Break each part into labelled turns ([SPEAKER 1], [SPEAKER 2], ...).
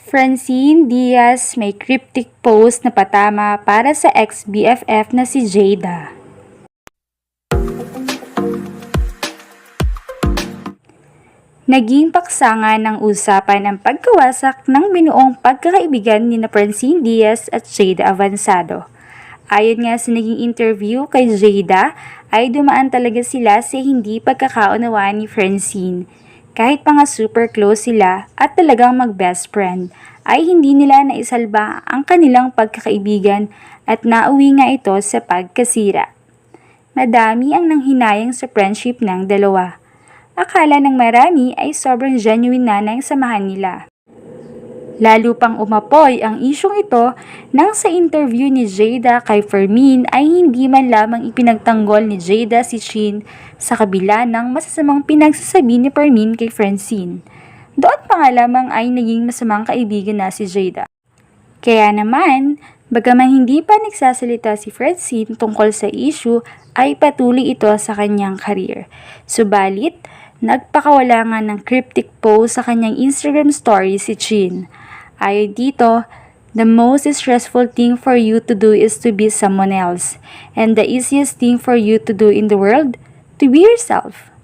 [SPEAKER 1] Francine Diaz may cryptic post na patama para sa ex-BFF na si Jada. Naging paksa ng usapan ang pagkawasak ng binuong pagkakaibigan ni Francine Diaz at Jada Avansado. Ayon nga sa naging interview kay Jada, ay dumaan talaga sila sa hindi pagkakaunawaan ni Francine. Kahit pa nga super close sila at talagang mag-best friend, ay hindi nila naisalba ang kanilang pagkakaibigan at nauwi nga ito sa pagkasira. Madami ang nanghinayang sa friendship ng dalawa. Akala ng marami ay sobrang genuine na ng samahan nila. Lalo pang umapoy ang isyong ito nang sa interview ni Jada kay Fermin ay hindi man lamang ipinagtanggol ni Jada si Chin sa kabila ng masasamang pinagsasabi ni Fermin kay Francine. Doon pa nga lamang ay naging masamang kaibigan na si Jada. Kaya naman, bagaman hindi pa nagsasalita si Francine tungkol sa issue ay patuloy ito sa kanyang career. Subalit, nagpakawala nga ng cryptic post sa kanyang Instagram story si Chin. Ayon dito, the most stressful thing for you to do is to be someone else. And the easiest thing for you to do in the world, to be yourself.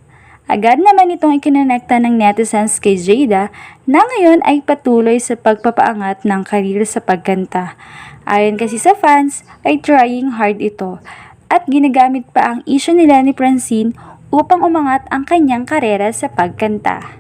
[SPEAKER 1] Agad naman itong ikinonekta ng netizens kay Jada na ngayon ay patuloy sa pagpapaangat ng karir sa pagkanta. Ayon kasi sa fans, ay trying hard ito at ginagamit pa ang issue nila ni Francine upang umangat ang kanyang karera sa pagkanta.